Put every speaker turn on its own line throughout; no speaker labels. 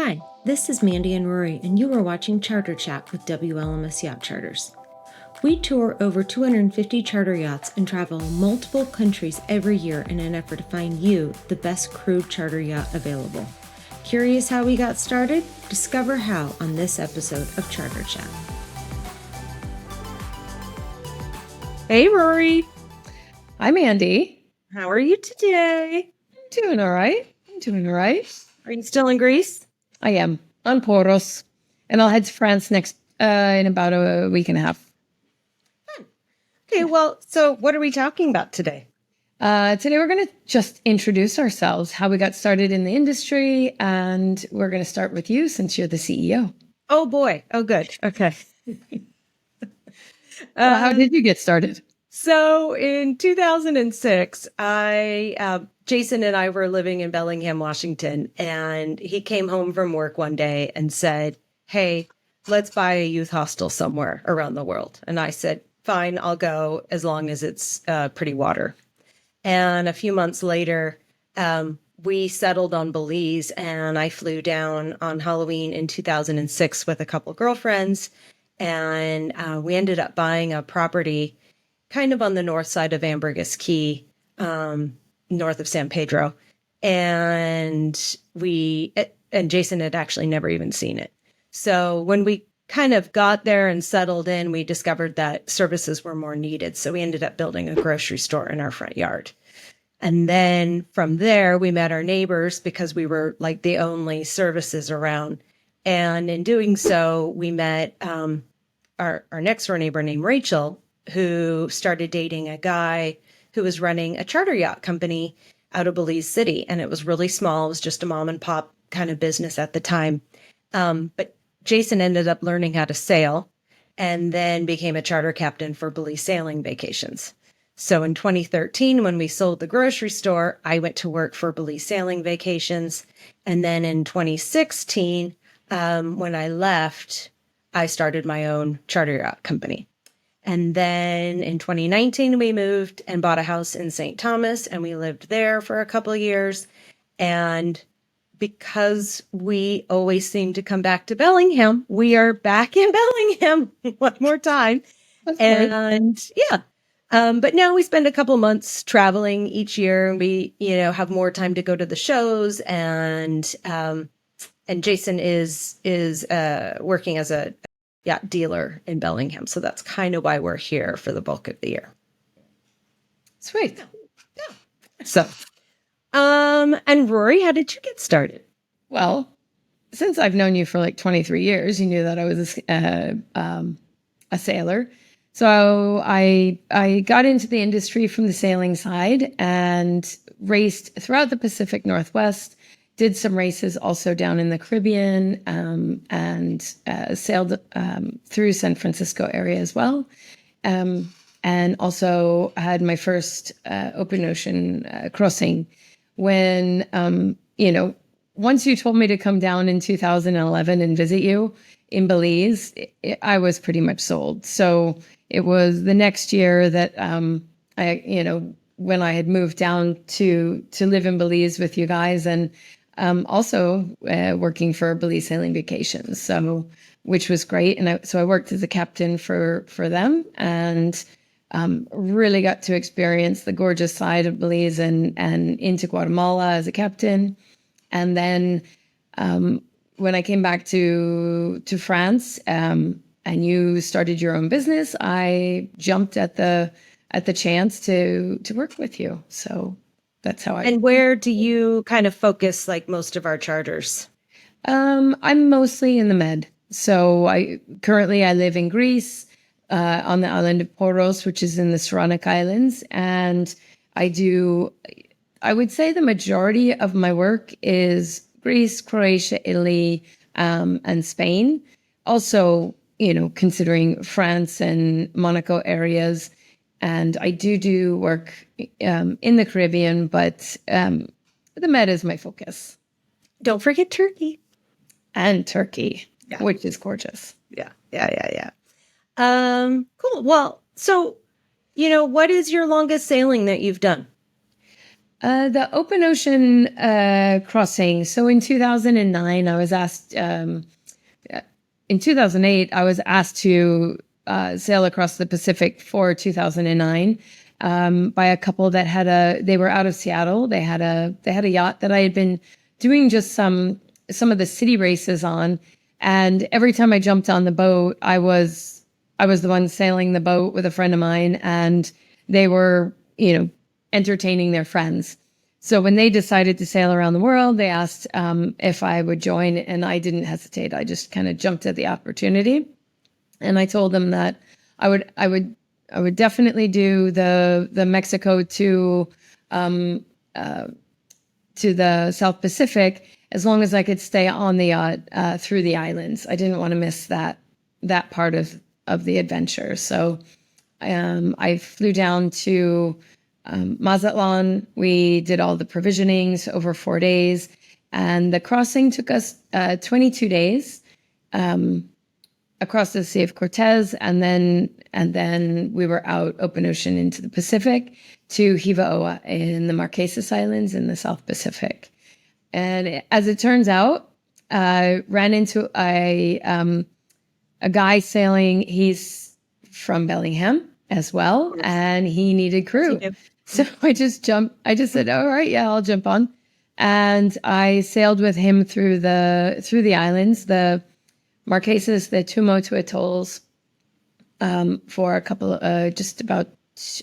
Hi, this is Mandy and Rory, and you are watching Charter Chat with Wlms Yacht Charters. We tour over 250 charter yachts and travel multiple countries every year in an effort to find you the best crewed charter yacht available. Curious how we got started? Discover how on this episode of Charter Chat. Hey, Rory.
Hi, Mandy.
How are you today?
I'm doing all right.
Are you still in Greece?
I am on Poros, and I'll head to France next in about a week and a half.
Okay, well, so what are we talking about today?
Today we're going to just introduce ourselves, how we got started in the industry, and we're going to start with you since you're the CEO.
Oh boy. Oh, good. Okay.
Well, how did you get started?
So in 2006, Jason and I were living in Bellingham, Washington, and he came home from work one day and said, "Hey, let's buy a youth hostel somewhere around the world." And I said, "Fine, I'll go as long as it's pretty water." And a few months later, we settled on Belize, and I flew down on Halloween in 2006 with a couple girlfriends, and we ended up buying a property kind of on the north side of Ambergris Key, north of San Pedro. And Jason had actually never even seen it. So when we kind of got there and settled in, we discovered that services were more needed. So we ended up building a grocery store in our front yard. And then from there, we met our neighbors because we were like the only services around. And in doing so, we met our next door neighbor named Rachel, who started dating a guy who was running a charter yacht company out of Belize City. And it was really small. It was just a mom and pop kind of business at the time. But Jason ended up learning how to sail and then became a charter captain for Belize Sailing Vacations. So in 2013, when we sold the grocery store, I went to work for Belize Sailing Vacations. And then in 2016, when I left, I started my own charter yacht company. And then in 2019, we moved and bought a house in St. Thomas, and we lived there for a couple of years. And because we always seem to come back to Bellingham, we are back in Bellingham one more time. But now we spend a couple months traveling each year, and we, have more time to go to the shows. And Jason is working as a yacht dealer in Bellingham. So that's kind of why we're here for the bulk of the year.
Sweet.
Yeah. So, and Rory, how did you get started?
Well, since I've known you for like 23 years, you knew that I was a sailor. So I got into the industry from the sailing side and raced throughout the Pacific Northwest. Did some races also down in the Caribbean and sailed through San Francisco area as well. And also had my first open ocean crossing when, once you told me to come down in 2011 and visit you in Belize, I was pretty much sold. So it was the next year that when I had moved down to live in Belize with you guys and also working for Belize Sailing Vacations, so which was great. And I worked as a captain for them and really got to experience the gorgeous side of Belize and into Guatemala as a captain. And then when I came back to France and you started your own business, I jumped at the chance to work with you. So that's how I.
And where do you kind of focus like most of our charters?
I'm mostly in the Med. So I live in Greece, on the island of Poros, which is in the Saronic Islands. And I would say the majority of my work is Greece, Croatia, Italy, and Spain. Also, considering France and Monaco areas. And I do work in the Caribbean, but the Med is my focus.
Don't forget Turkey.
And Turkey, which is gorgeous.
Yeah. Cool. Well, so, what is your longest sailing that you've done?
The open ocean crossing. So in 2009, I was asked. In 2008, I was asked to sail across the Pacific for 2009 by a couple that they were out of Seattle. They had a yacht that I had been doing just some of the city races on, and every time I jumped on the boat, I was the one sailing the boat with a friend of mine, and they were, entertaining their friends. So when they decided to sail around the world, they asked if I would join, and I didn't hesitate. I just kind of jumped at the opportunity, and I told them that I would definitely do the Mexico to the South Pacific as long as I could stay on the yacht through the islands. I didn't want to miss that part of the adventure. So I flew down to Mazatlan. We did all the provisionings over 4 days, and the crossing took us 22 days across the Sea of Cortez, and then we were out open ocean into the Pacific to Hivaoa in the Marquesas Islands in the South Pacific. And as it turns out, I ran into a guy sailing. He's from Bellingham as well, and he needed crew. So I just said, all right, yeah, I'll jump on. And I sailed with him through the islands, the Marquesas, the Tuamotu atolls, for a couple, just about,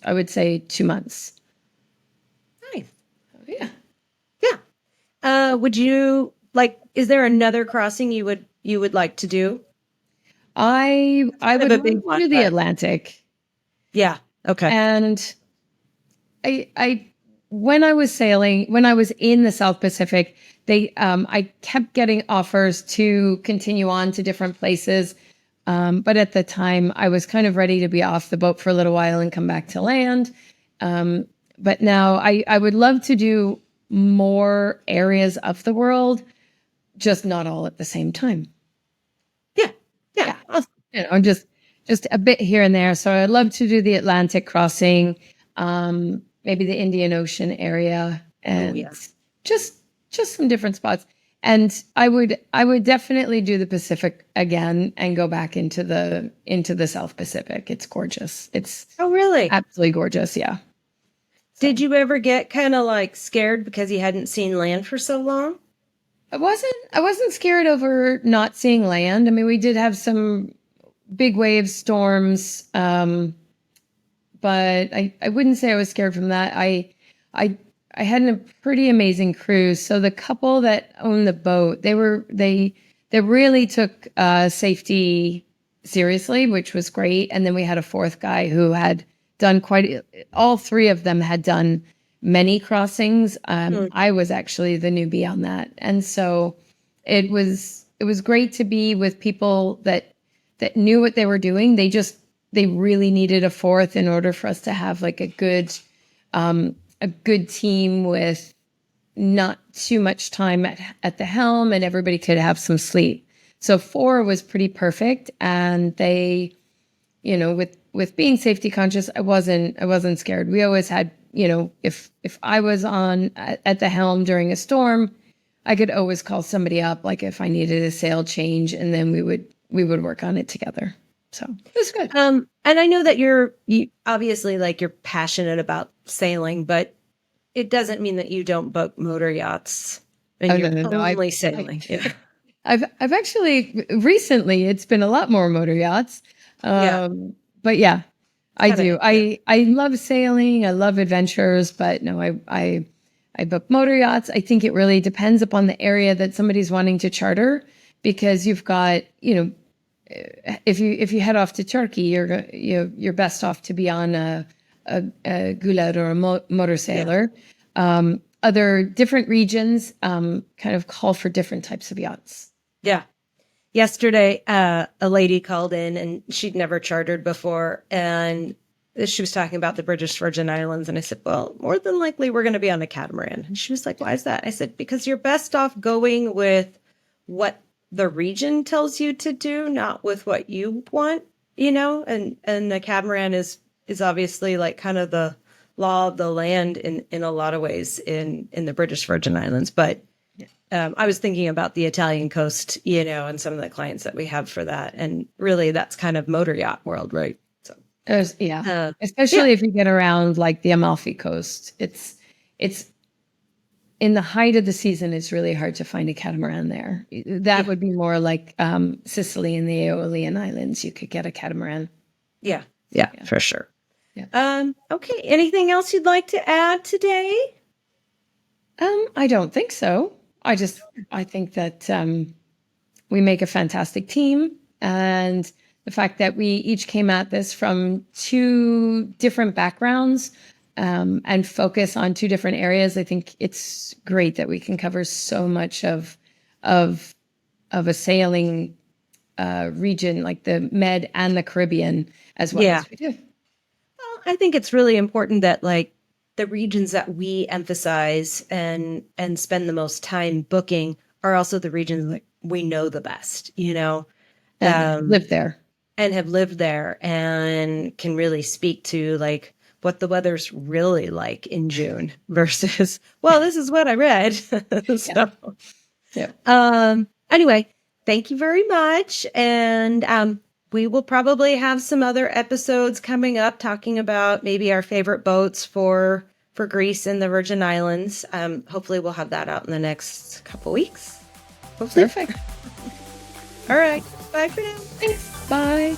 I would say 2 months.
Nice.
Oh, yeah.
Yeah. Would you is there another crossing you would like to do?
I would love to do the Atlantic.
Yeah. Okay.
And when I was in the South Pacific, I kept getting offers to continue on to different places. But at the time I was kind of ready to be off the boat for a little while and come back to land. But now I would love to do more areas of the world, just not all at the same time.
Yeah.
Just a bit here and there. So I'd love to do the Atlantic crossing, maybe the Indian Ocean area, and just some different spots. And I would definitely do the Pacific again and go back into the South Pacific. It's gorgeous. It's
really
absolutely gorgeous. Yeah.
So. Did you ever get kind of scared because you hadn't seen land for so long?
I wasn't scared over not seeing land. I mean, we did have some big wave storms, but I wouldn't say I was scared from that. I had a pretty amazing cruise. So the couple that owned the boat, they really took safety seriously, which was great. And then we had a fourth guy who had done all three of them had done many crossings. I was actually the newbie on that. And so it was great to be with people that knew what they were doing. They really needed a fourth in order for us to have a good team with not too much time at the helm, and everybody could have some sleep. So 4 was pretty perfect. And they, with being safety conscious, I wasn't scared. We always had, if I was on at the helm during a storm, I could always call somebody up, if I needed a sail change, and then we would work on it together. So it was good.
And I know that you obviously you're passionate about sailing, but it doesn't mean that you don't book motor yachts and you're only sailing.
I've actually recently, it's been a lot more motor yachts. But yeah, I do. I love sailing. I love adventures, but no, I book motor yachts. I think it really depends upon the area that somebody's wanting to charter, because you've got, if you head off to Turkey, you're best off to be on a gulet or a motor sailor. Other different regions kind of call for different types of yachts.
Yeah. Yesterday, a lady called in and she'd never chartered before, and she was talking about the British Virgin Islands. And I said, well, more than likely we're going to be on a catamaran. And she was like, why is that? I said, because you're best off going with what the region tells you to do, not with what you want, and the catamaran is obviously kind of the law of the land in a lot of ways in the British Virgin Islands. But I was thinking about the Italian coast, and some of the clients that we have for that. And really, that's kind of motor yacht world, right? So,
Yeah. Especially if you get around like the Amalfi Coast. It's in the height of the season, it's really hard to find a catamaran there. That would be more like Sicily and the Aeolian Islands. You could get a catamaran.
Yeah, for sure.
Yeah.
Okay. Anything else you'd like to add today?
I don't think so. I think that we make a fantastic team, and the fact that we each came at this from two different backgrounds and focus on two different areas. I think it's great that we can cover so much of a sailing region, like the Med and the Caribbean, as well as we do.
Well, I think it's really important that like the regions that we emphasize and spend the most time booking are also the regions that we know the best,
And live there.
And have lived there and can really speak to like what the weather's really like in June versus, well, this is what I read. So, anyway, thank you very much. And we will probably have some other episodes coming up talking about maybe our favorite boats for Greece and the Virgin Islands. Hopefully we'll have that out in the next couple weeks. Hopefully.
Perfect.
All right. Bye for now.
Thanks. Bye.